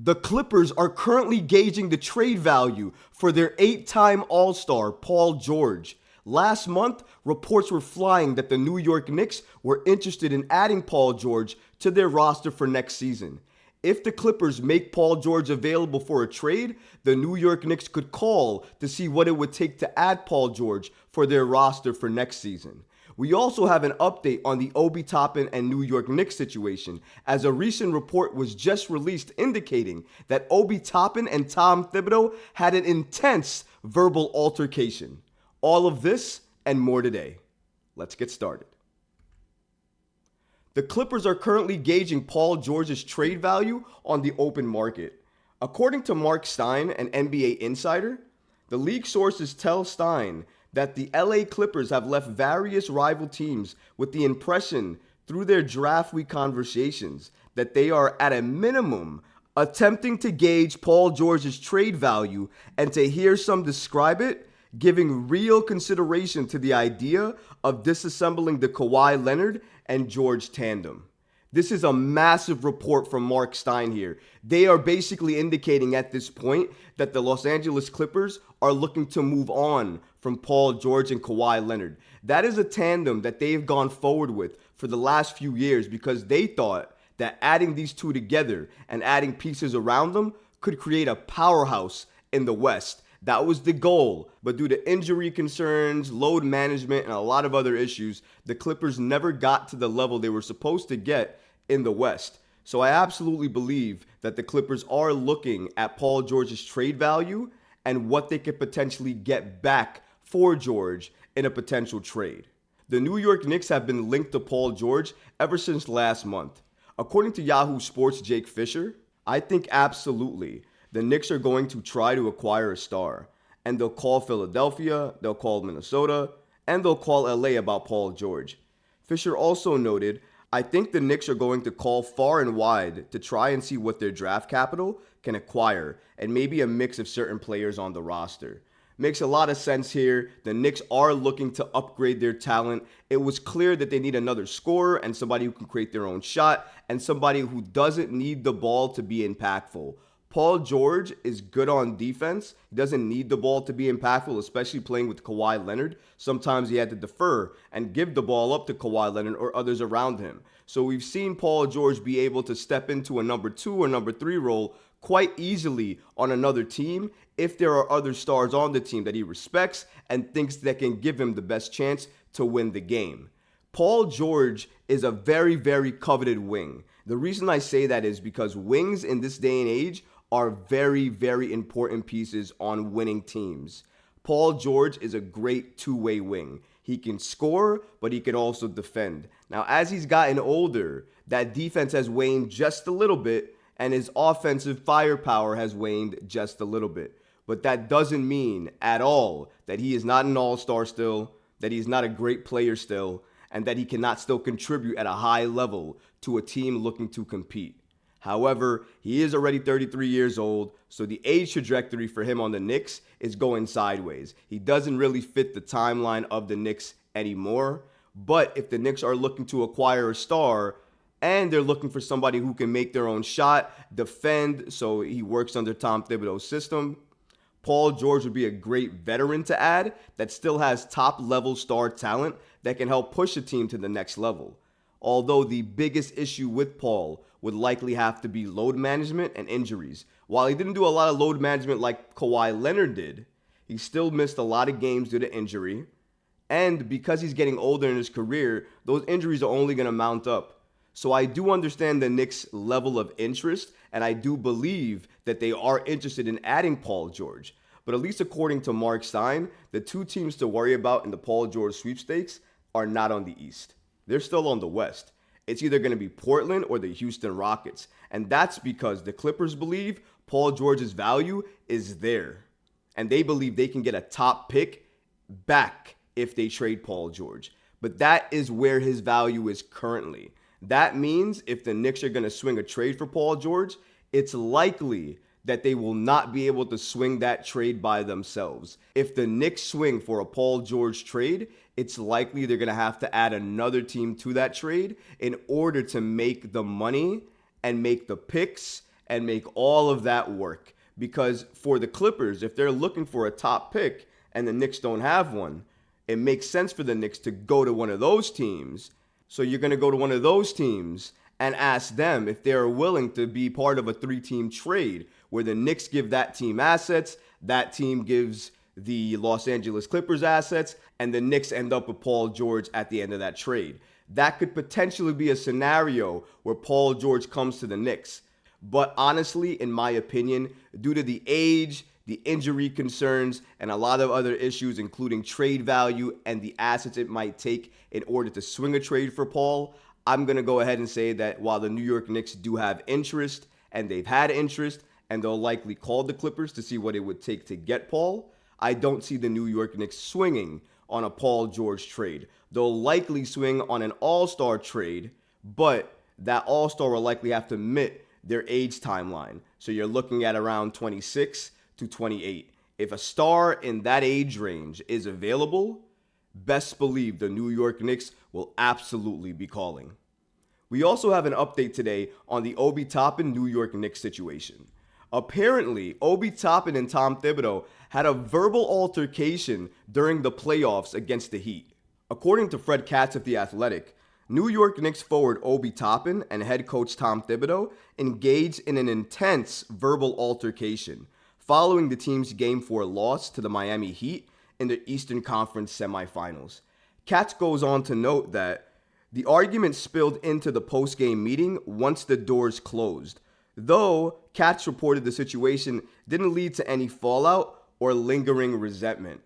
The Clippers are currently gauging the trade value for their 8-time All-Star Paul George. Last month, reports were flying that the New York Knicks were interested in adding Paul George to their roster for next season. If the Clippers make Paul George available for a trade, the New York Knicks could call to see what it would take to add Paul George for their roster for next season. We also have an update on the Obi Toppin and New York Knicks situation, as a recent report was just released indicating that Obi Toppin and Tom Thibodeau had an intense verbal altercation. All of this and more today. Let's get started. The Clippers are currently gauging Paul George's trade value on the open market. According to Mark Stein, an NBA insider, the league sources tell Stein that the LA Clippers have left various rival teams with the impression through their draft week conversations that they are at a minimum attempting to gauge Paul George's trade value, and to hear some describe it, giving real consideration to the idea of disassembling the Kawhi Leonard and George tandem. This is a massive report from Mark Stein here. They are basically indicating at this point that the Los Angeles Clippers are looking to move on from Paul George and Kawhi Leonard. That is a tandem that they've gone forward with for the last few years because they thought that adding these two together and adding pieces around them could create a powerhouse in the West. That was the goal, but due to injury concerns, load management, and a lot of other issues, the Clippers never got to the level they were supposed to get in the West. So I absolutely believe that the Clippers are looking at Paul George's trade value and what they could potentially get back for George in a potential trade. The New York Knicks have been linked to Paul George ever since last month. According to Yahoo Sports' Jake Fisher, I think absolutely the Knicks are going to try to acquire a star, and they'll call Philadelphia, they'll call Minnesota, and they'll call LA about Paul George. Fisher also noted, I think the Knicks are going to call far and wide to try and see what their draft capital can acquire, and maybe a mix of certain players on the roster. Makes a lot of sense here. The Knicks are looking to upgrade their talent. It was clear that they need another scorer and somebody who can create their own shot and somebody who doesn't need the ball to be impactful. Paul George is good on defense. He doesn't need the ball to be impactful, especially playing with Kawhi Leonard. Sometimes he had to defer and give the ball up to Kawhi Leonard or others around him. So we've seen Paul George be able to step into a number 2 or number 3 role quite easily on another team if there are other stars on the team that he respects and thinks that can give him the best chance to win the game. Paul George is a very, very coveted wing. The reason I say that is because wings in this day and age are very, very important pieces on winning teams. Paul George is a great two-way wing. He can score, but he can also defend. Now, as he's gotten older, that defense has waned just a little bit, and his offensive firepower has waned just a little bit. But that doesn't mean at all that he is not an all-star still, that he's not a great player still, and that he cannot still contribute at a high level to a team looking to compete. However, he is already 33 years old, so the age trajectory for him on the Knicks is going sideways. He doesn't really fit the timeline of the Knicks anymore. But if the Knicks are looking to acquire a star and they're looking for somebody who can make their own shot, defend, so he works under Tom Thibodeau's system, Paul George would be a great veteran to add that still has top-level star talent that can help push a team to the next level. Although the biggest issue with Paul would likely have to be load management and injuries. While he didn't do a lot of load management like Kawhi Leonard did, he still missed a lot of games due to injury. And because he's getting older in his career, those injuries are only going to mount up. So I do understand the Knicks' level of interest, and I do believe that they are interested in adding Paul George. But at least according to Mark Stein, the two teams to worry about in the Paul George sweepstakes are not on the East. They're still on the West. It's either going to be Portland or the Houston Rockets. And that's because the Clippers believe Paul George's value is there. And they believe they can get a top pick back if they trade Paul George. But that is where his value is currently. That means if the Knicks are going to swing a trade for Paul George, it's likely that they will not be able to swing that trade by themselves. If the Knicks swing for a Paul George trade, it's likely they're going to have to add another team to that trade in order to make the money and make the picks and make all of that work. Because for the Clippers, if they're looking for a top pick and the Knicks don't have one, it makes sense for the Knicks to go to one of those teams. So you're going to go to one of those teams and ask them if they're willing to be part of a 3-team trade where the Knicks give that team assets, that team gives the Los Angeles Clippers assets, and the Knicks end up with Paul George at the end of that trade. That could potentially be a scenario where Paul George comes to the Knicks. But honestly, in my opinion, due to the age, the injury concerns, and a lot of other issues, including trade value and the assets it might take in order to swing a trade for Paul, I'm going to go ahead and say that while the New York Knicks do have interest, and they've had interest, and they'll likely call the Clippers to see what it would take to get Paul, I don't see the New York Knicks swinging on a Paul George trade. They'll likely swing on an all-star trade, but that all-star will likely have to meet their age timeline. So you're looking at around 26 to 28. If a star in that age range is available, best believe the New York Knicks will absolutely be calling. We also have an update today on the Obi Toppin New York Knicks situation. Apparently, Obi Toppin and Tom Thibodeau had a verbal altercation during the playoffs against the Heat. According to Fred Katz of The Athletic, New York Knicks forward Obi Toppin and head coach Tom Thibodeau engaged in an intense verbal altercation following the team's Game 4 loss to the Miami Heat in the Eastern Conference semifinals. Katz goes on to note that the argument spilled into the post-game meeting once the doors closed, though Katz reported the situation didn't lead to any fallout or lingering resentment.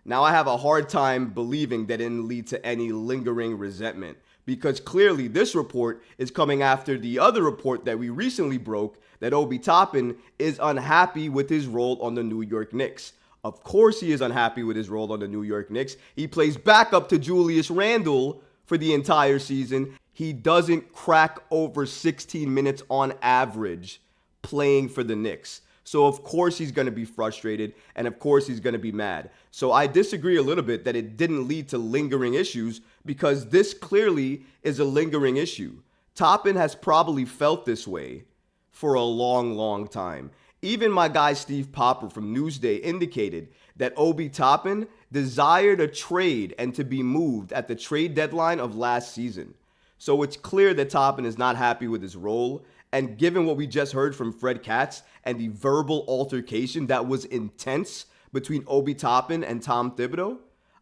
Now, I have a hard time believing that it didn't lead to any lingering resentment, because clearly this report is coming after the other report that we recently broke that Obi Toppin is unhappy with his role on the New York Knicks. Of course he is unhappy with his role on the New York Knicks. He plays backup to Julius Randle for the entire season. He doesn't crack over 16 minutes on average playing for the Knicks. So of course he's going to be frustrated, and of course he's going to be mad. So I disagree a little bit that it didn't lead to lingering issues, because this clearly is a lingering issue. Toppin has probably felt this way for a long time. Even my guy Steve Popper from Newsday indicated that Obi Toppin desired a trade and to be moved at the trade deadline of last season. So it's clear that Toppin is not happy with his role. And given what we just heard from Fred Katz and the verbal altercation that was intense between Obi Toppin and Tom Thibodeau,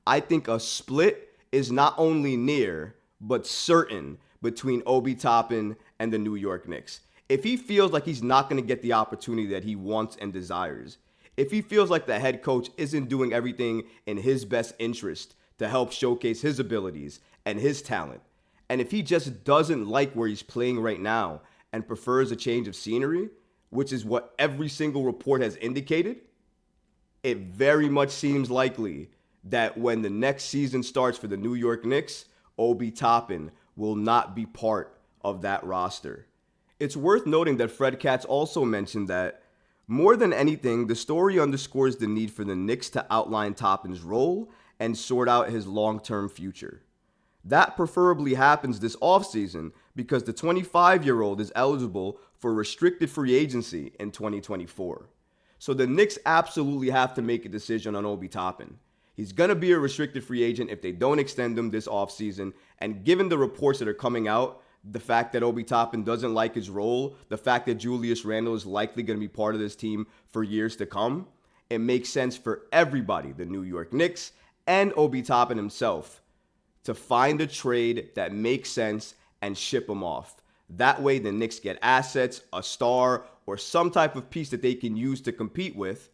I think a split is not only near, but certain between Obi Toppin and the New York Knicks. If he feels like he's not going to get the opportunity that he wants and desires, if he feels like the head coach isn't doing everything in his best interest to help showcase his abilities and his talent, and if he just doesn't like where he's playing right now and prefers a change of scenery, which is what every single report has indicated, it very much seems likely that when the next season starts for the New York Knicks, Obi Toppin will not be part of that roster. It's worth noting that Fred Katz also mentioned that, more than anything, the story underscores the need for the Knicks to outline Toppin's role and sort out his long-term future. That preferably happens this offseason because the 25-year-old is eligible for restricted free agency in 2024. So the Knicks absolutely have to make a decision on Obi Toppin. He's going to be a restricted free agent if they don't extend him this offseason, and given the reports that are coming out, the fact that Obi Toppin doesn't like his role, the fact that Julius Randle is likely going to be part of this team for years to come, it makes sense for everybody, the New York Knicks and Obi Toppin himself, to find a trade that makes sense and ship him off. That way the Knicks get assets, a star, or some type of piece that they can use to compete with,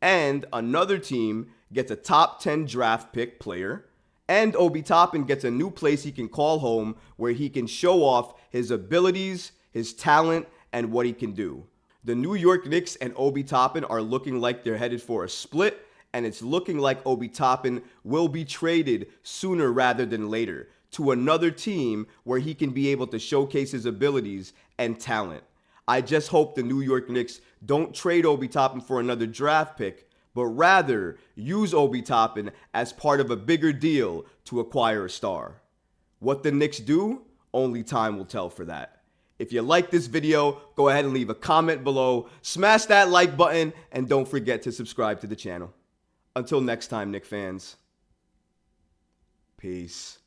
and another team gets a top 10 draft pick player, and Obi Toppin gets a new place he can call home where he can show off his abilities, his talent, and what he can do. The New York Knicks and Obi Toppin are looking like they're headed for a split, and it's looking like Obi Toppin will be traded sooner rather than later to another team where he can be able to showcase his abilities and talent. I just hope the New York Knicks don't trade Obi Toppin for another draft pick, but rather use Obi Toppin as part of a bigger deal to acquire a star. What the Knicks do, only time will tell for that. If you like this video, go ahead and leave a comment below, smash that like button, and don't forget to subscribe to the channel. Until next time, Knicks fans. Peace.